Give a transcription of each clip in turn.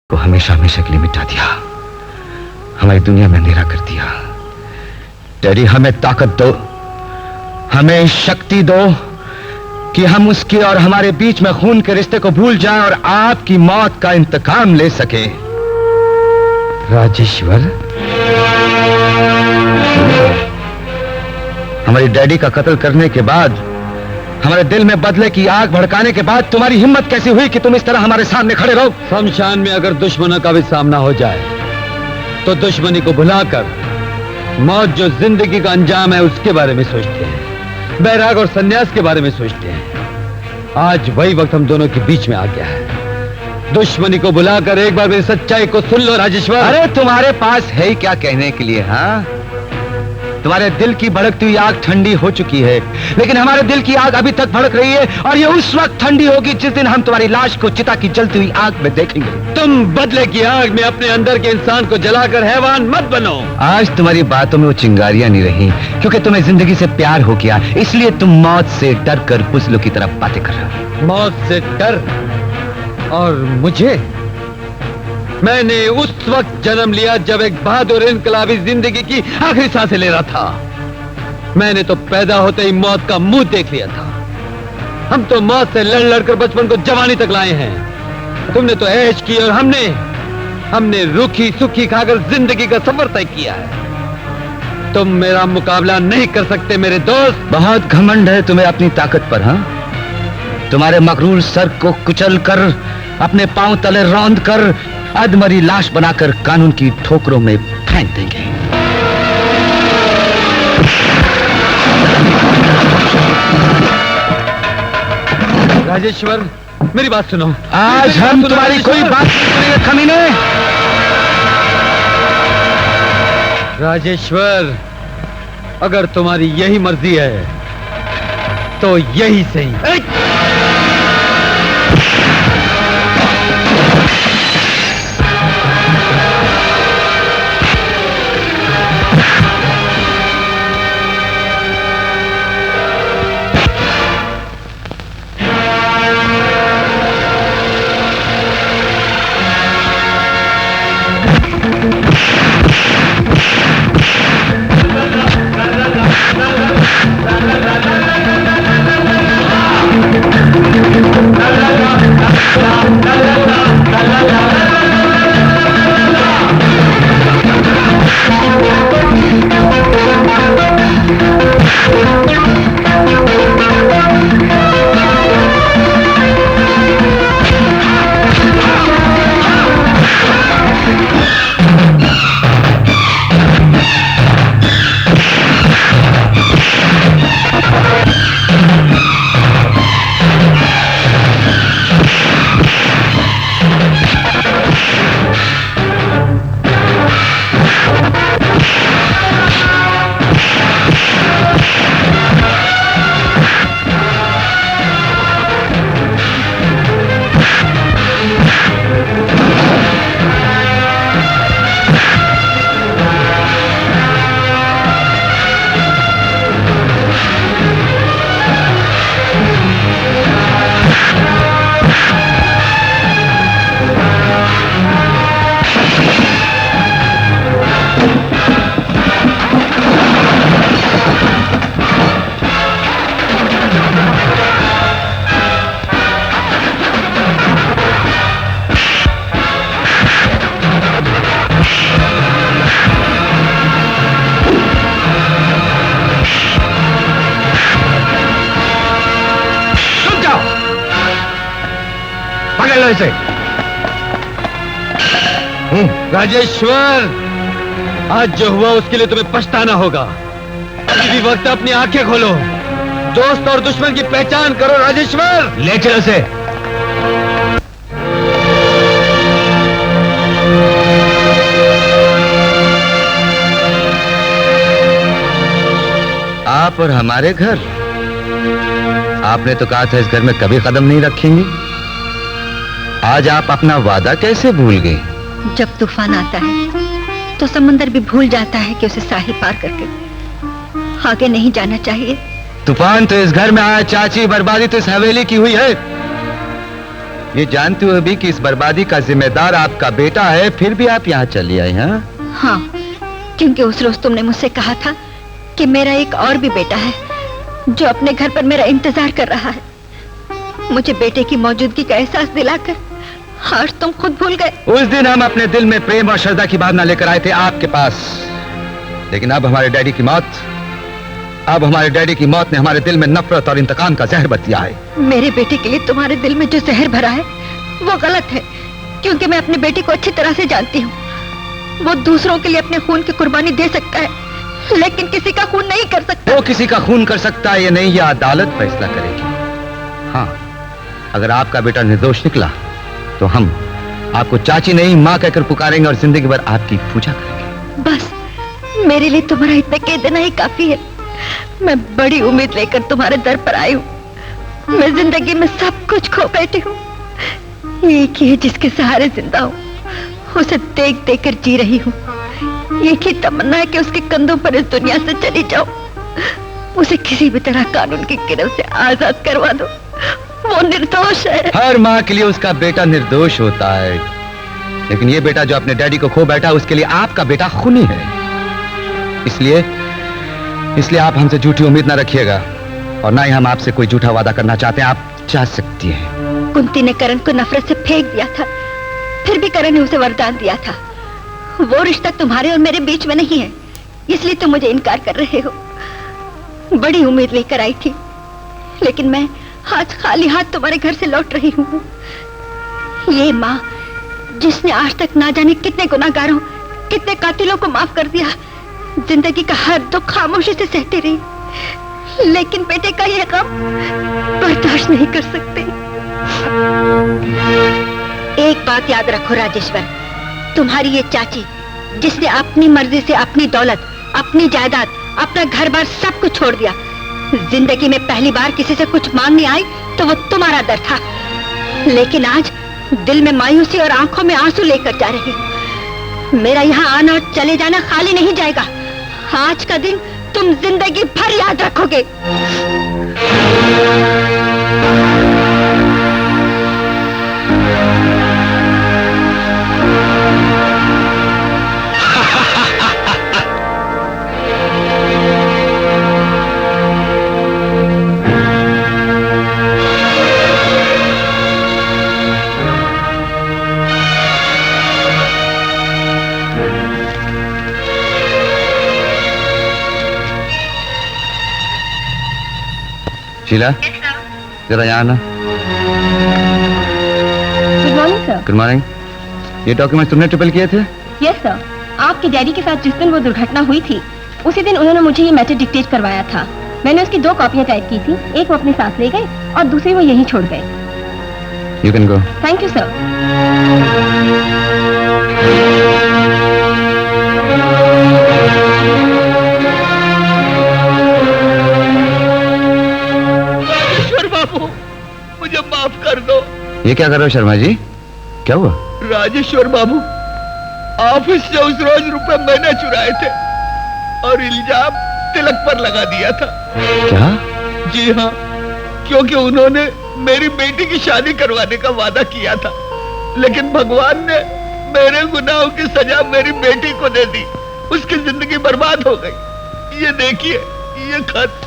को हमेशा हमेशा के लिए मिटा दिया, हमारी दुनिया में अंधेरा कर दिया। डैडी, हमें ताकत दो, हमें शक्ति दो कि हम उसके और हमारे बीच में खून के रिश्ते को भूल जाएं और आपकी मौत का इंतकाम ले सके। राजेश्वर, हमारी डैडी का कत्ल करने के बाद, हमारे दिल में बदले की आग भड़काने के बाद तुम्हारी हिम्मत कैसी हुई कि तुम इस तरह हमारे सामने खड़े रहो? शमशान में अगर दुश्मनों का भी सामना हो जाए तो दुश्मनी को भुलाकर मौत जो जिंदगी का अंजाम है उसके बारे में सोचते हैं, बैराग और सन्यास के बारे में सोचते हैं। आज वही वक्त हम दोनों के बीच में आ गया है। दुश्मनी को भुलाकर एक बार मेरी सच्चाई को सुन लो राजेश्वर। अरे तुम्हारे पास है ही क्या कहने के लिए? हाँ, तुम्हारे दिल की भड़कती हुई आग ठंडी हो चुकी है, लेकिन हमारे दिल की आग अभी तक भड़क रही है और ये उस वक्त ठंडी होगी जिस दिन हम तुम्हारी लाश को चिता की जलती हुई आग में देखेंगे। तुम बदले की आग में अपने अंदर के इंसान को जलाकर हैवान मत बनो। आज तुम्हारी बातों में वो चिंगारियां नहीं रही, क्योंकि तुम्हें जिंदगी से प्यार हो गया, इसलिए तुम मौत से डर कर बुज़दिलों की तरफ बातें कर रहे हो। मौत से डर? और मुझे? मैंने उस वक्त जन्म लिया जब एक बहादुर इनकलाबी जिंदगी की आखिरी सांसें ले रहा था। मैंने तो पैदा होते ही मौत का मुंह देख लिया था। हम तो मौत से लड़ लड़कर बचपन को जवानी तक लाए हैं। तुमने तो ऐश की और हमने रूखी सूखी खाकर जिंदगी का सफर तय किया है। तुम मेरा मुकाबला नहीं कर सकते मेरे दोस्त। बहुत घमंड है तुम्हें अपनी ताकत पर। हाँ, तुम्हारे मगरूर सर को कुचल कर, अपने पांव तले रौंद कर, अधमरी लाश बनाकर कानून की ठोकरों में फेंक देंगे। राजेश्वर, मेरी बात सुनो। आज हम तुम्हारी कोई बात नहीं सुनेंगे कमीने। राजेश्वर, अगर तुम्हारी यही मर्जी है तो यही सही। इसे। राजेश्वर, आज जो हुआ उसके लिए तुम्हें पछताना होगा। अभी भी वक्त अपनी आंखें खोलो, दोस्त और दुश्मन की पहचान करो। राजेश्वर, ले चलो इसे। आप और हमारे घर? आपने तो कहा था इस घर में कभी कदम नहीं रखेंगे। आज आप अपना वादा कैसे भूल गई? जब तूफान आता है तो समंदर भी भूल जाता है कि उसे साहिल पार करके आगे नहीं जाना चाहिए। तूफान तो इस घर में आया चाची, बर्बादी तो इस हवेली की हुई है। ये जानते हुए भी कि इस बर्बादी का जिम्मेदार आपका बेटा है, फिर भी आप यहाँ चली आई हैं? हाँ, क्योंकि उस रोज तुमने मुझसे कहा था कि मेरा एक और भी बेटा है जो अपने घर पर मेरा इंतजार कर रहा है। मुझे बेटे की मौजूदगी का एहसास दिलाकर आज तुम खुद भूल गए। उस दिन हम अपने दिल में प्रेम और श्रद्धा की भावना लेकर आए थे आपके पास, लेकिन अब हमारे डैडी की मौत ने हमारे दिल में नफरत और इंतकाम का जहर बच दिया है। मेरे बेटे के लिए तुम्हारे दिल में जो जहर भरा है वो गलत है, क्योंकि मैं अपने बेटे को अच्छी तरह से जानती हूँ। वो दूसरों के लिए अपने खून की कुर्बानी दे सकता है, लेकिन किसी का खून नहीं कर सकता। वो किसी का खून कर सकता है या नहीं, यह अदालत फैसला करेगी। हाँ, अगर आपका बेटा निर्दोष निकला तो हम आपको चाची नहीं माँ कहकर पुकारेंगे और जिंदगी भर आपकी पूजा करेंगे। बस मेरे लिए तुम्हारा इतना कह देना ही काफी है। मैं बड़ी उम्मीद लेकर तुम्हारे दर पर आई हूँ। मैं जिंदगी में सब कुछ खो बैठी हूँ। एक ही है जिसके सहारे जिंदा हूँ, उसे देख देख कर जी रही हूँ। एक ही तमन्ना है कि उसके कंधों पर इस दुनिया से चली जाऊं। उसे किसी भी तरह कानून की गिरफ्त से आजाद करवा दो। वो निर्दोष है। हर माँ के लिए उसका बेटा निर्दोष होता है, लेकिन ये बेटा जो अपने डैडी को खो बैठा, उसके लिए आपका बेटा खूनी है। इसलिए आप हमसे झूठी उम्मीद ना रखिएगा, और ना ही हम आपसे कोई झूठा वादा करना चाहते हैं। आप जा सकती हैं। कुंती ने करण को नफरत से फेंक दिया था, फिर भी करण ने उसे वरदान दिया था। वो रिश्ता तुम्हारे और मेरे बीच में नहीं है, इसलिए तुम मुझे इनकार कर रहे हो। बड़ी उम्मीद लेकर आई थी, लेकिन मैं आज खाली हाथ तुम्हारे घर से लौट रही हूँ। ये माँ जिसने आज तक ना जाने कितने गुनाहगारों, कितने कातिलों को माफ कर दिया, जिंदगी का हर दुख खामोशी से सहती रही, लेकिन बेटे का ये गम बर्दाश्त नहीं कर सकते। एक बात याद रखो राजेश्वर, तुम्हारी ये चाची जिसने अपनी मर्जी से अपनी दौलत, अपनी जायदाद, अपना घर बार सब कुछ छोड़ दिया, जिंदगी में पहली बार किसी से कुछ मांगने आई तो वो तुम्हारा दर था, लेकिन आज दिल में मायूसी और आंखों में आंसू लेकर जा रही। मेरा यहाँ आना और चले जाना खाली नहीं जाएगा। आज का दिन तुम जिंदगी भर याद रखोगे। शीला, जरा यहाँ आना। Good morning sir. Good morning. ये डॉक्यूमेंट तुमने ट्रिपल किए थे? Yes sir. आपके डैडी के साथ जिस दिन वो दुर्घटना हुई थी, उसी दिन उन्होंने मुझे ये मैटर डिक्टेट करवाया था। मैंने उसकी 2 कॉपियां टाइप की थी, एक वो अपने साथ ले गए और दूसरी वो यहीं छोड़ गए। You can go. Thank you sir. मुझे माफ कर दो। ये क्या कर रहे हो शर्मा जी? क्या हुआ? राजेश्वर बाबू, ऑफिस से उस रोज रुपए मैंने चुराए थे और इल्जाम तिलक पर लगा दिया था। क्या? जी हाँ, क्योंकि उन्होंने मेरी बेटी की शादी करवाने का वादा किया था, लेकिन भगवान ने मेरे गुनाहों की सजा मेरी बेटी को दे दी। उसकी जिंदगी बर्बाद हो गई। ये देखिए, ये खत।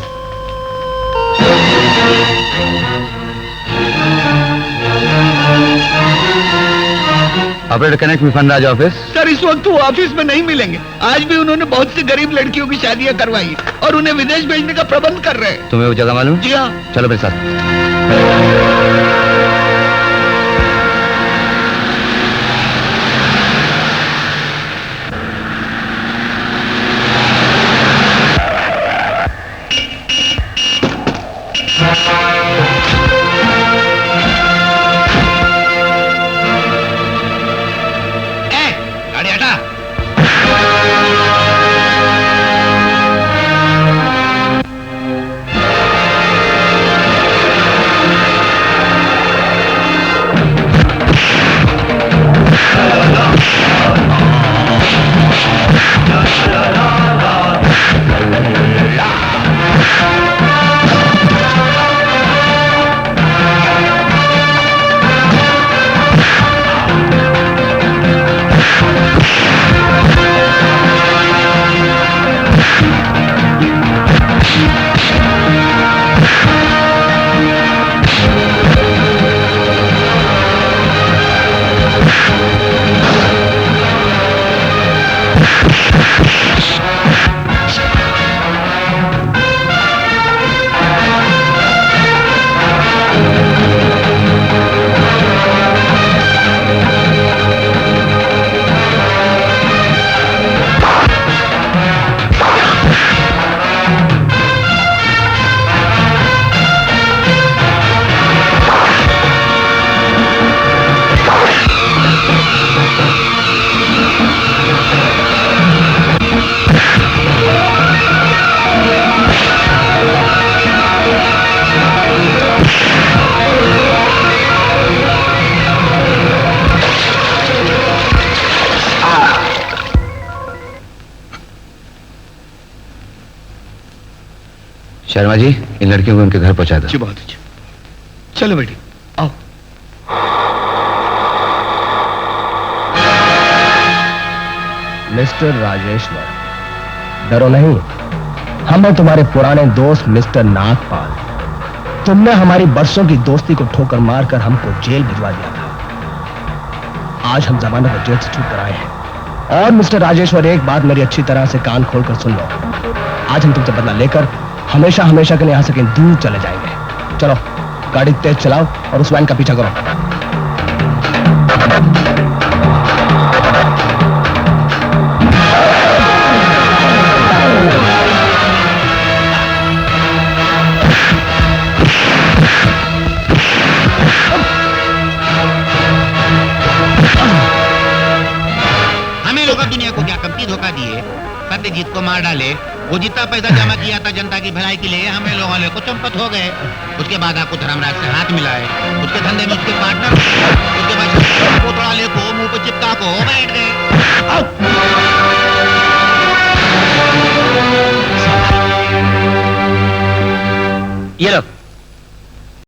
ऑपरेटर कनेक्ट में फनराज ऑफिस। सर, इस वक्त वो ऑफिस में नहीं मिलेंगे। आज भी उन्होंने बहुत सी गरीब लड़कियों की शादियां करवाई और उन्हें विदेश भेजने का प्रबंध कर रहे हैं। तुम्हें वो जगह मालूम? जी हाँ। चलो मेरे साथ। शर्मा जी, इन लड़कियों को उनके घर पहुंचा दो। जी बहुत अच्छा। चलो बेटी आओ। मिस्टर राजेश्वर, डरो नहीं, हम हैं तुम्हारे पुराने दोस्त मिस्टर नागपाल। तुमने हमारी बरसों की दोस्ती को ठोकर मारकर हमको जेल भिजवा दिया था। आज हम जमानत पर जेल से छूट कर आए हैं। और मिस्टर राजेश्वर, एक बात मेरी अच्छी तरह से कान खोलकर सुन लो। आज हम तुमसे बदला लेकर हमेशा हमेशा के लिए यहां से कहीं दूर चले जाएंगे। चलो गाड़ी तेज चलाओ और उस वैन का पीछा करो। दुनिया को क्या कभी धोखा दिए, सत्यजीत को मार डाले, वो जितना पैसा जमा किया था जनता की भलाई के लिए, हमें लोगों वाले को चंपत हो गए। उसके बाद आपको धर्मराज से हाथ मिलाए, उसके धंधे में उसके पार्टनर, उसके बाद कोतवाले को मुंह पे चिपका को बैठ गए। ये लो